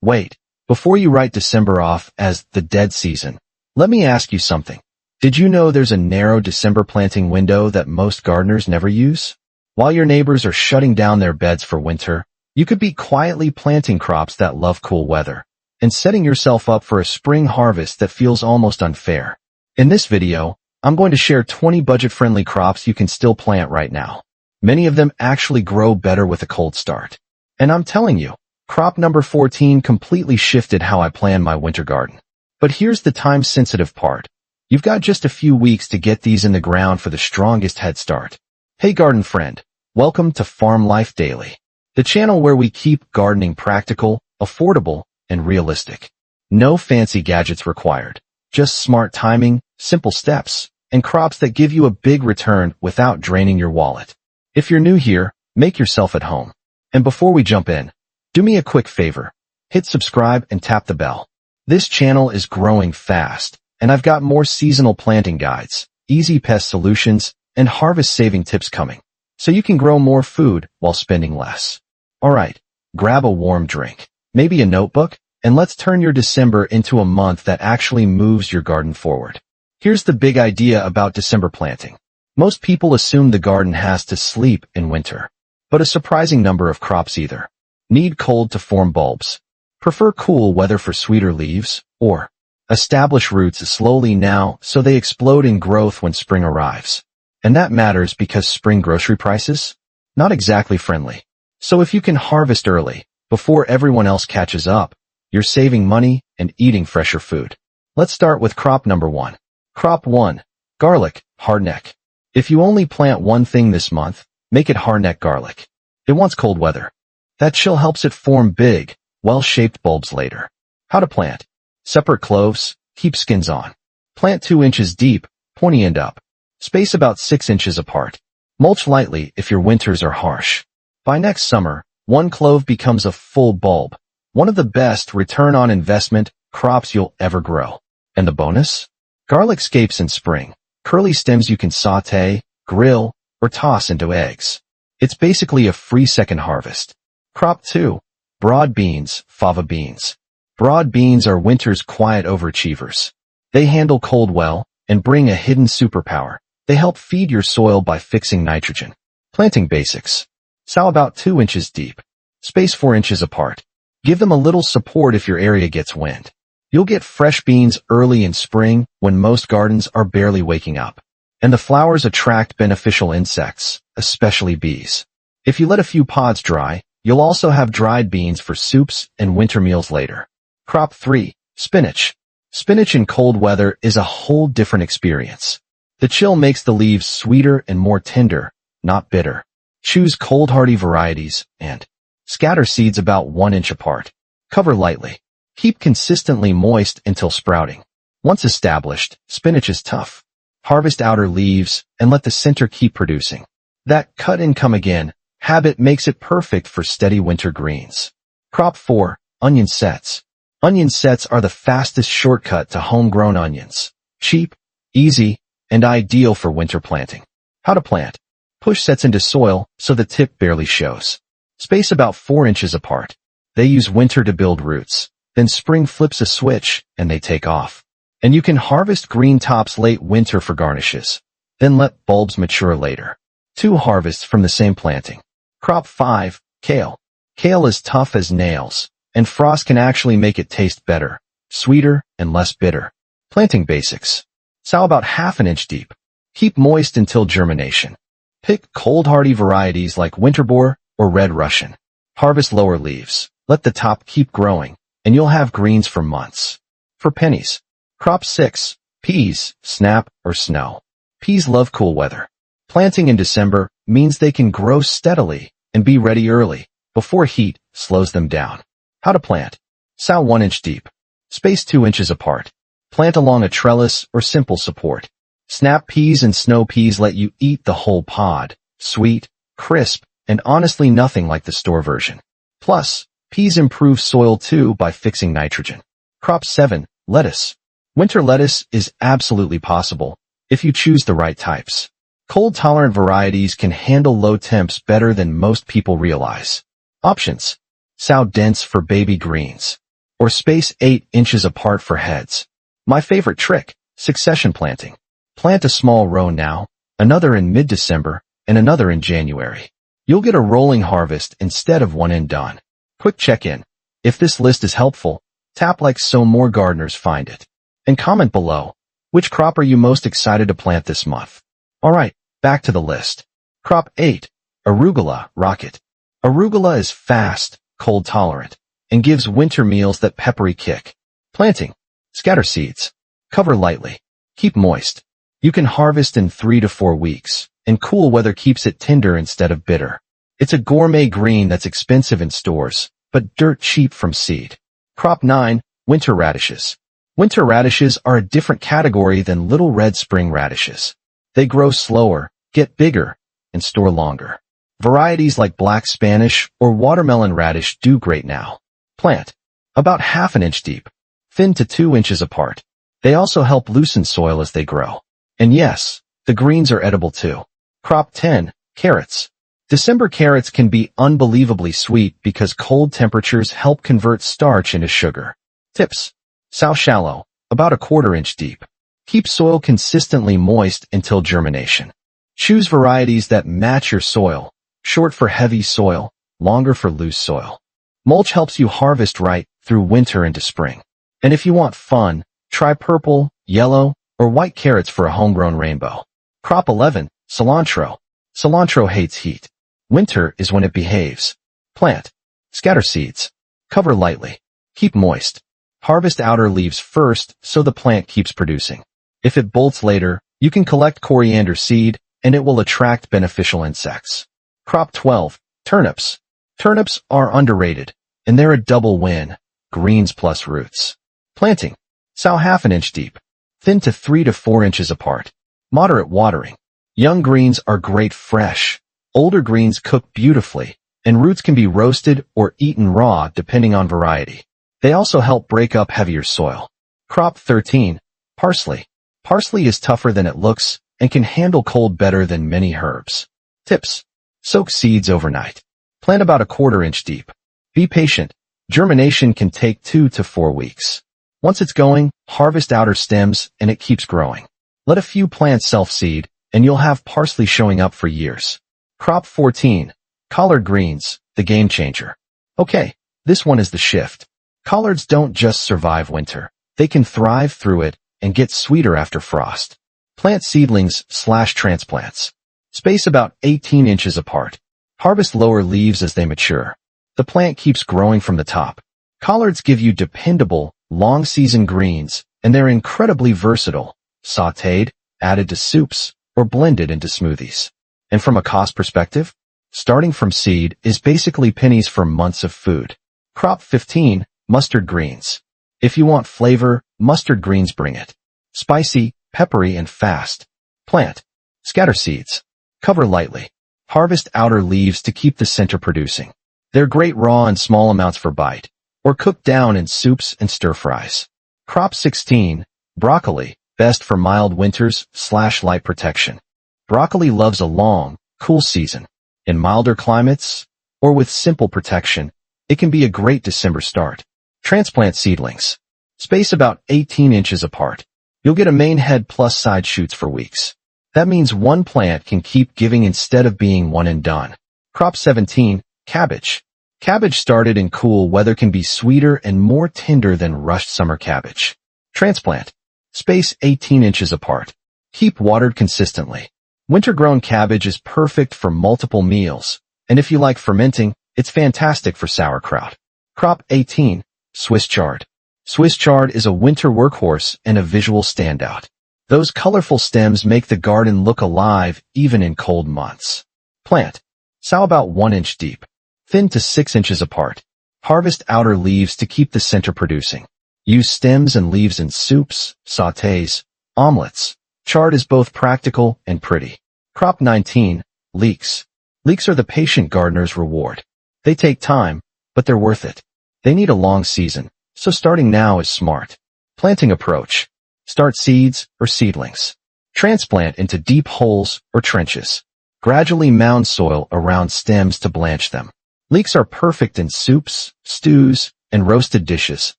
Wait, before you write December off as the dead season, let me ask you something. Did you know there's a narrow December planting window that most gardeners never use? While your neighbors are shutting down their beds for winter, you could be quietly planting crops that love cool weather and setting yourself up for a spring harvest that feels almost unfair. In this video, I'm going to share 20 budget-friendly crops you can still plant right now. Many of them actually grow better with a cold start. And I'm telling you, crop number 14 completely shifted how I plan my winter garden. But here's the time-sensitive part. You've got just a few weeks to get these in the ground for the strongest head start. Hey garden friend, welcome to Farm Life Daily, the channel where we keep gardening practical, affordable, and realistic. No fancy gadgets required, just smart timing, simple steps, and crops that give you a big return without draining your wallet. If you're new here, make yourself at home. And before we jump in, do me a quick favor. Hit subscribe and tap the bell. This channel is growing fast, and I've got more seasonal planting guides, easy pest solutions, and harvest-saving tips coming, so you can grow more food while spending less. Alright, grab a warm drink, maybe a notebook, and let's turn your December into a month that actually moves your garden forward. Here's the big idea about December planting. Most people assume the garden has to sleep in winter, but a surprising number of crops either need cold to form bulbs, prefer cool weather for sweeter leaves, or establish roots slowly now so they explode in growth when spring arrives. And that matters because spring grocery prices? Not exactly friendly. So if you can harvest early, before everyone else catches up, you're saving money and eating fresher food. Let's start with crop number 1. Crop 1. Garlic, hardneck. If you only plant one thing this month, make it hardneck garlic. It wants cold weather. That chill helps it form big, well-shaped bulbs later. How to plant. Separate cloves, keep skins on. Plant 2 inches deep, pointy end up. Space about 6 inches apart. Mulch lightly if your winters are harsh. By next summer, one clove becomes a full bulb. One of the best return on investment crops you'll ever grow. And the bonus? Garlic scapes in spring. Curly stems you can saute, grill, or toss into eggs. It's basically a free second harvest. Crop 2. Broad beans, fava beans. Broad beans are winter's quiet overachievers. They handle cold well and bring a hidden superpower. They help feed your soil by fixing nitrogen. Planting basics. Sow about 2 inches deep. Space 4 inches apart. Give them a little support if your area gets wind. You'll get fresh beans early in spring when most gardens are barely waking up. And the flowers attract beneficial insects, especially bees. If you let a few pods dry, you'll also have dried beans for soups and winter meals later. Crop 3. Spinach. Spinach in cold weather is a whole different experience. The chill makes the leaves sweeter and more tender, not bitter. Choose cold-hardy varieties and scatter seeds about 1 inch apart. Cover lightly. Keep consistently moist until sprouting. Once established, spinach is tough. Harvest outer leaves and let the center keep producing. That cut and come again habit makes it perfect for steady winter greens. Crop 4. Onion sets. Onion sets are the fastest shortcut to homegrown onions. Cheap, easy, and ideal for winter planting. How to plant. Push sets into soil so the tip barely shows. Space about 4 inches apart. They use winter to build roots. Then spring flips a switch and they take off. And you can harvest green tops late winter for garnishes. Then let bulbs mature later. 2 harvests from the same planting. Crop 5. Kale. Kale is tough as nails, and frost can actually make it taste better, sweeter, and less bitter. Planting basics. Sow about 1/2 inch deep. Keep moist until germination. Pick cold-hardy varieties like Winterbore or Red Russian. Harvest lower leaves. Let the top keep growing, and you'll have greens for months. For pennies. Crop 6. Peas, snap, or snow. Peas love cool weather. Planting in December means they can grow steadily and be ready early, before heat slows them down. How to plant. Sow 1 inch deep. Space 2 inches apart. Plant along a trellis or simple support. Snap peas and snow peas let you eat the whole pod. Sweet, crisp, and honestly nothing like the store version. Plus, peas improve soil too by fixing nitrogen. Crop 7. Lettuce. Winter lettuce is absolutely possible if you choose the right types. Cold-tolerant varieties can handle low temps better than most people realize. Options. Sow dense for baby greens. or space 8 inches apart for heads. My favorite trick, succession planting. Plant a small row now, another in mid-December, and another in January. You'll get a rolling harvest instead of one and done. Quick check-in. If this list is helpful, tap like so more gardeners find it. And comment below, which crop are you most excited to plant this month? Alright, back to the list. Crop 8. Arugula rocket. Arugula is fast, cold tolerant, and gives winter meals that peppery kick. Planting. Scatter seeds. Cover lightly. Keep moist. You can harvest in 3 to 4 weeks, and cool weather keeps it tender instead of bitter. It's a gourmet green that's expensive in stores, but dirt cheap from seed. Crop 9. Winter radishes. Winter radishes are a different category than little red spring radishes. They grow slower, get bigger, and store longer. Varieties like black Spanish or watermelon radish do great now. Plant. About ½ inch deep. Thin to 2 inches apart. They also help loosen soil as they grow. And yes, the greens are edible too. Crop 10. Carrots. December carrots can be unbelievably sweet because cold temperatures help convert starch into sugar. Tips. Sow shallow, about ½ inch deep. Keep soil consistently moist until germination. Choose varieties that match your soil, short for heavy soil, longer for loose soil. Mulch helps you harvest right through winter into spring. And if you want fun, try purple, yellow, or white carrots for a homegrown rainbow. Crop 11. Cilantro. Cilantro hates heat. Winter is when it behaves. Plant. Scatter seeds. Cover lightly. Keep moist. Harvest outer leaves first so the plant keeps producing. If it bolts later, you can collect coriander seed and it will attract beneficial insects. Crop 12. Turnips. Turnips are underrated, and they're a double win. Greens plus roots. Planting. Sow ½ inch deep. Thin to 3 to 4 inches apart. Moderate watering. Young greens are great fresh. Older greens cook beautifully, and roots can be roasted or eaten raw depending on variety. They also help break up heavier soil. Crop 13. Parsley. Parsley is tougher than it looks and can handle cold better than many herbs. Tips. Soak seeds overnight. Plant about ½ inch deep. Be patient. Germination can take 2 to 4 weeks. Once it's going, harvest outer stems and it keeps growing. Let a few plants self-seed and you'll have parsley showing up for years. Crop 14. Collard greens, the game changer. Okay, this one is the shift. Collards don't just survive winter. They can thrive through it and get sweeter after frost. Plant seedlings/transplants. Space about 18 inches apart. Harvest lower leaves as they mature. The plant keeps growing from the top. Collards give you dependable, long-season greens, and they're incredibly versatile, sautéed, added to soups, or blended into smoothies. And from a cost perspective, starting from seed is basically pennies for months of food. Crop 15. Mustard greens. If you want flavor, mustard greens bring it. Spicy, peppery, and fast. Plant. Scatter seeds. Cover lightly. Harvest outer leaves to keep the center producing. They're great raw in small amounts for bite, or cooked down in soups and stir-fries. Crop 16. Broccoli. Best for mild winters/light protection. Broccoli loves a long, cool season. In milder climates, or with simple protection, it can be a great December start. Transplant seedlings. Space about 18 inches apart. You'll get a main head plus side shoots for weeks. That means one plant can keep giving instead of being one and done. Crop 17. Cabbage. Cabbage started in cool weather can be sweeter and more tender than rushed summer cabbage. Transplant. Space 18 inches apart. Keep watered consistently. Winter-grown cabbage is perfect for multiple meals, and if you like fermenting, it's fantastic for sauerkraut. Crop 18. Swiss chard. Swiss chard is a winter workhorse and a visual standout. Those colorful stems make the garden look alive even in cold months. Plant. Sow about 1 inch deep. Thin to 6 inches apart. Harvest outer leaves to keep the center producing. Use stems and leaves in soups, sautés, omelets. Chard is both practical and pretty. Crop 19. Leeks. Leeks are the patient gardener's reward. They take time, but they're worth it. They need a long season, so starting now is smart. Planting approach. Start seeds or seedlings. Transplant into deep holes or trenches. Gradually mound soil around stems to blanch them. Leeks are perfect in soups, stews, and roasted dishes,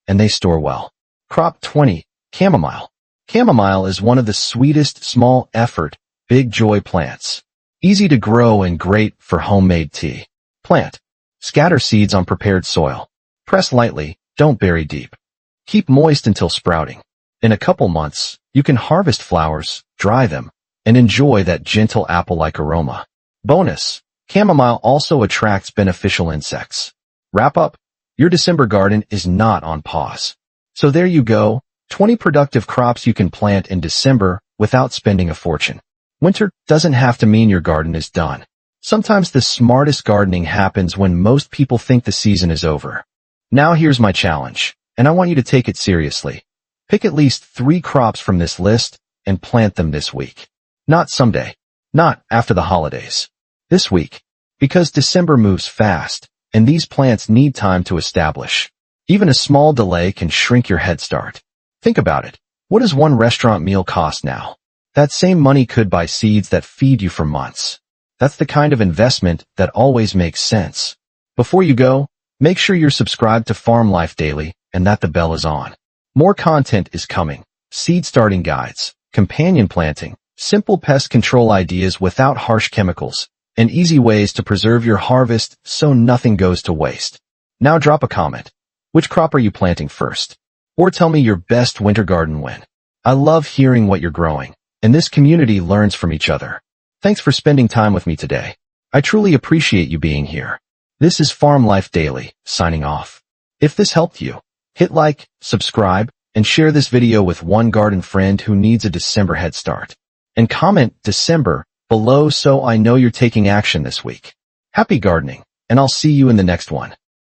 and they store well. Crop 20. Chamomile. Chamomile is one of the sweetest small effort, big joy plants. Easy to grow and great for homemade tea. Plant. Scatter seeds on prepared soil. Press lightly, don't bury deep. Keep moist until sprouting. In a couple months, you can harvest flowers, dry them, and enjoy that gentle apple-like aroma. Bonus. Chamomile also attracts beneficial insects. Wrap up. Your December garden is not on pause. So there you go, 20 productive crops you can plant in December without spending a fortune. Winter doesn't have to mean your garden is done. Sometimes the smartest gardening happens when most people think the season is over. Now here's my challenge, and I want you to take it seriously. Pick at least 3 crops from this list and plant them this week. Not someday. Not after the holidays. This week. Because December moves fast, and these plants need time to establish. Even a small delay can shrink your head start. Think about it. What does one restaurant meal cost now? That same money could buy seeds that feed you for months. That's the kind of investment that always makes sense. Before you go, make sure you're subscribed to Farm Life Daily and that the bell is on. More content is coming. Seed starting guides, companion planting, simple pest control ideas without harsh chemicals, and easy ways to preserve your harvest so nothing goes to waste. Now drop a comment. Which crop are you planting first? Or tell me your best winter garden win. I love hearing what you're growing, and this community learns from each other. Thanks for spending time with me today. I truly appreciate you being here. This is Farm Life Daily, signing off. If this helped you, hit like, subscribe, and share this video with one garden friend who needs a December head start. And comment December below so I know you're taking action this week. Happy gardening, and I'll see you in the next one.